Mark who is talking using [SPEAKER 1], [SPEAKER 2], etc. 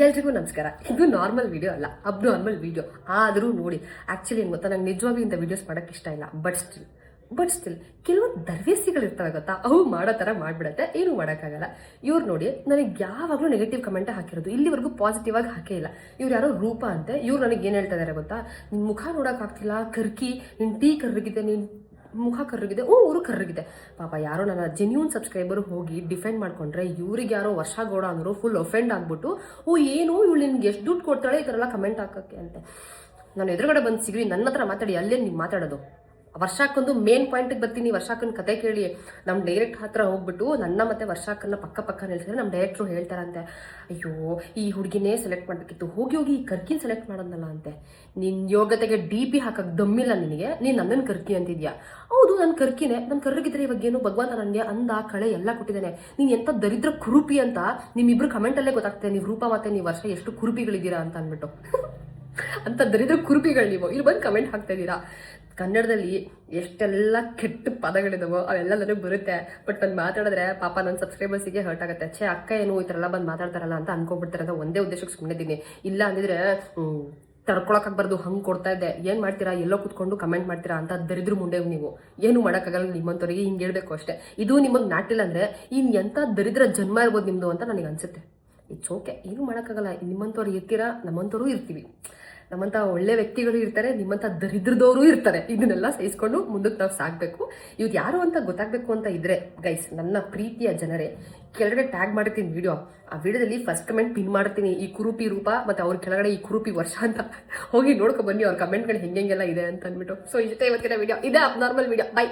[SPEAKER 1] ಎಲ್ರಿಗೂ ನಮಸ್ಕಾರ. ಇದು ನಾರ್ಮಲ್ ವಿಡಿಯೋ ಅಲ್ಲ, ನಾರ್ಮಲ್ ವಿಡಿಯೋ ಆದರೂ ನೋಡಿ. ಆ್ಯಕ್ಚುಲಿ ಏನು ಗೊತ್ತಾ, ನಂಗೆ ನಿಜವಾಗ್ಲೂ ಇಂಥ ವೀಡಿಯೋಸ್ ಮಾಡೋಕ್ಕೆ ಇಷ್ಟ ಇಲ್ಲ. ಬಟ್ ಸ್ಟಿಲ್ ಕೆಲವೊಂದು ದರ್ವೇಸಿಗಳಿರ್ತವೆ ಗೊತ್ತಾ, ಅವು ಮಾಡೋ ಥರ ಮಾಡಿಬಿಡತ್ತೆ, ಏನೂ ಮಾಡೋಕ್ಕಾಗಲ್ಲ. ಇವ್ರು ನೋಡಿ, ನನಗೆ ಯಾವಾಗಲೂ ನೆಗೆಟಿವ್ ಕಮೆಂಟೇ ಹಾಕಿರೋದು, ಇಲ್ಲಿವರೆಗೂ ಪಾಸಿಟಿವ್ ಆಗಿ ಹಾಕೇ ಇಲ್ಲ. ಇವ್ರು ಯಾರೋ ರೂಪ ಅಂತೆ, ಇವ್ರು ನನಗೆ ಏನು ಹೇಳ್ತಾ ಇದ್ದಾರೆ ಗೊತ್ತಾ, ನಿನ್ನ ಮುಖ ನೋಡೋಕ್ಕಾಗ್ತಿಲ್ಲ, ಕರ್ಕಿ, ನಿನ್ನ ಟೀ ಕರ್ರಗಿದೆ, ನೀನು ಮುಖ ಕರ್ರಗಿದೆ, ಊರು ಕರ್ರಗಿದೆ. ಪಾಪ ಯಾರೋ ನನ್ನ ಜೆನ್ಯೂನ್ ಸಬ್ಸ್ಕ್ರೈಬರ್ ಹೋಗಿ ಡಿಫೆಂಡ್ ಮಾಡ್ಕೊಂಡ್ರೆ, ಇವ್ರಿಗೆ ಯಾರೋ ವರ್ಷ ಗೌಡ ಅಂದರು ಫುಲ್ ಒಫೆಂಡ್ ಆಗ್ಬಿಟ್ಟು, ಏನು ಇವಳು ನಿನ್ಗೆ ಎಷ್ಟು ದುಡ್ಡು ಕೊಡ್ತಾಳೆ ಈ ಥರ ಎಲ್ಲ ಕಮೆಂಟ್ ಹಾಕೋಕ್ಕೆ ಅಂತೆ. ನಾನು ಎದುರುಗಡೆ ಬಂದು ಸಿಗ್ರಿ, ನನ್ನ ಹತ್ರ ಮಾತಾಡಿ, ಅಲ್ಲೇ ನೀವು ಮಾತಾಡೋದು. ವರ್ಷಕ್ಕೊಂದು ಮೇನ್ ಪಾಯಿಂಟಿಗೆ ಬರ್ತೀನಿ. ವರ್ಷಕ್ಕನ ಕತೆ ಕೇಳಿ ನಮ್ಮ ಡೈರೆಕ್ಟ್ ಹತ್ರ ಹೋಗ್ಬಿಟ್ಟು ನನ್ನ ಮತ್ತೆ ವರ್ಷಕ್ಕನ್ನ ಪಕ್ಕ ನಿಲ್ಸಿದ್ರೆ ನಮ್ಮ ಡೈರೆಕ್ಟ್ರು ಹೇಳ್ತಾರಂತೆ, ಅಯ್ಯೋ ಈ ಹುಡುಗಿನೇ ಸೆಲೆಕ್ಟ್ ಮಾಡಬೇಕಿತ್ತು, ಹೋಗಿ ಈ ಕರ್ಕಿನ ಸೆಲೆಕ್ಟ್ ಮಾಡೋದಲ್ಲ ಅಂತೆ. ನಿನ್ನ ಯೋಗ್ಯತೆಗೆ DP ಹಾಕಕ್ಕೆ ದಮ್ಮಿಲ್ಲ ನಿನಗೆ, ನೀನು ನನ್ನನ್ನು ಕರ್ಕಿ ಅಂತಿದ್ಯಾ. ಹೌದು, ನನ್ನ ಕರ್ಕಿನೇ, ನನ್ನ ಕರ್ರಗಿದ್ರೆ ಇವಾಗೇನು ಭಗವಂತ ನನಗೆ ಅಂದ ಕಳೆ ಎಲ್ಲ ಕೊಟ್ಟಿದ್ದಾನೆ. ನೀನು ಎಂಥ ದರಿದ್ರ ಕುರುಪಿ ಅಂತ ನಿಮ್ಮಿಬ್ರು ಕಮೆಂಟಲ್ಲೇ ಗೊತ್ತಾಗ್ತದೆ, ನೀವು ರೂಪ ಮತ್ತೆ ನೀವು ವರ್ಷ ಎಷ್ಟು ಕುರುಪಿಗಳಿದ್ದೀರಾ ಅಂತ ಅಂದ್ಬಿಟ್ಟು. ಅಂತ ದರಿದ್ರ ಕುರುಪಿಗಳು ನೀವು ಇಲ್ಲಿ ಬಂದು ಕಮೆಂಟ್ ಹಾಕ್ತಾ ಇದ್ದೀರಾ. ಕನ್ನಡದಲ್ಲಿ ಎಷ್ಟೆಲ್ಲ ಕೆಟ್ಟ ಪದಗಳಿದಾವೋ ಅವೆಲ್ಲ ನನಗೆ ಬರುತ್ತೆ. ಬಟ್ ನಾನು ಮಾತಾಡಿದ್ರೆ ಪಾಪ ನನ್ನ ಸಬ್ಸ್ಕ್ರೈಬರ್ಸಿಗೆ ಹರ್ಟ್ ಆಗುತ್ತೆ. ಅಕ್ಕ ಏನು ಈ ಥರ ಎಲ್ಲ ಬಂದು ಮಾತಾಡ್ತಾರಲ್ಲ ಅಂತ ಅನ್ಕೊಬಿಡ್ತಾರೆ ಅಂತ ಒಂದೇ ಉದ್ದೇಶಕ್ಕೆ ಸುಮ್ಮನಿದ್ದೀನಿ. ಇಲ್ಲ ಅಂದಿದ್ರೆ ತಡ್ಕೊಳಕ್ಕಾಗಬಾರ್ದು, ಹಂಗೆ ಕೊಡ್ತಾ ಇದ್ದೆ. ಏನು ಮಾಡ್ತೀರಾ, ಎಲ್ಲೋ ಕೂತ್ಕೊಂಡು ಕಮೆಂಟ್ ಮಾಡ್ತೀರಾ ಅಂತ ದರಿದ್ರು ಮುಂಡೆ ನೀವು. ಏನು ಮಾಡೋಕ್ಕಾಗಲ್ಲ, ನಿಮ್ಮಂಥವ್ರಿಗೆ ಹಿಂಗೆ ಹೇಳ್ಬೇಕು ಅಷ್ಟೇ. ಇದು ನಿಮಗೆ ನಾಟಿಲ್ಲ ಅಂದರೆ ಇನ್ನು ಎಂಥ ದರಿದ್ರ ಜನ್ಮ ಇರ್ಬೋದು ನಿಮ್ಮದು ಅಂತ ನನಗೆ ಅನಿಸುತ್ತೆ. ಇಟ್ಸ್ ಓಕೆ, ಏನು ಮಾಡೋಕ್ಕಾಗಲ್ಲ. ನಿಮ್ಮಂಥವ್ರು ಇರ್ತೀರಾ, ನಮ್ಮಂಥವ್ರು ಇರ್ತೀವಿ. ನಮ್ಮಂಥ ಒಳ್ಳೆ ವ್ಯಕ್ತಿಗಳು ಇರ್ತಾರೆ, ನಿಮ್ಮಂಥ ದರಿದ್ರದವರು ಇರ್ತಾರೆ. ಇದನ್ನೆಲ್ಲ ಸಹಿಸ್ಕೊಂಡು ಮುಂದಕ್ಕೆ ನಾವು ಸಾಗಬೇಕು. ಇವ್ರು ಯಾರು ಅಂತ ಗೊತ್ತಾಗಬೇಕು ಅಂತ ಇದ್ರೆ ಗೈಸ್, ನನ್ನ ಪ್ರೀತಿಯ ಜನರೇ, ಕೆಳಗಡೆ ಟ್ಯಾಗ್ ಮಾಡಿರ್ತೀನಿ ವಿಡಿಯೋ. ಆ ವಿಡಿಯೋದಲ್ಲಿ ಫಸ್ಟ್ ಕಮೆಂಟ್ ಪಿನ್ ಮಾಡ್ತೀನಿ, ಈ ಕುರುಪಿ ರೂಪ ಮತ್ತು ಅವ್ರ ಕೆಳಗಡೆ ಈ ಕುರುಪಿ ವರ್ಷ ಅಂತ ಹೋಗಿ ನೋಡ್ಕೊ ಬನ್ನಿ, ಅವ್ರ ಕಮೆಂಟ್ಗಳು ಹೆಂಗೆಲ್ಲ ಇದೆ ಅಂತ ಅಂದ್ಬಿಟ್ಟು. ಸೊ ಇಷ್ಟೇ ಇವತ್ತಿನ ವಿಡಿಯೋ, ಇದೇ ಅಬ್ನಾರ್ಮಲ್ ವಿಡಿಯೋ. ಬೈ.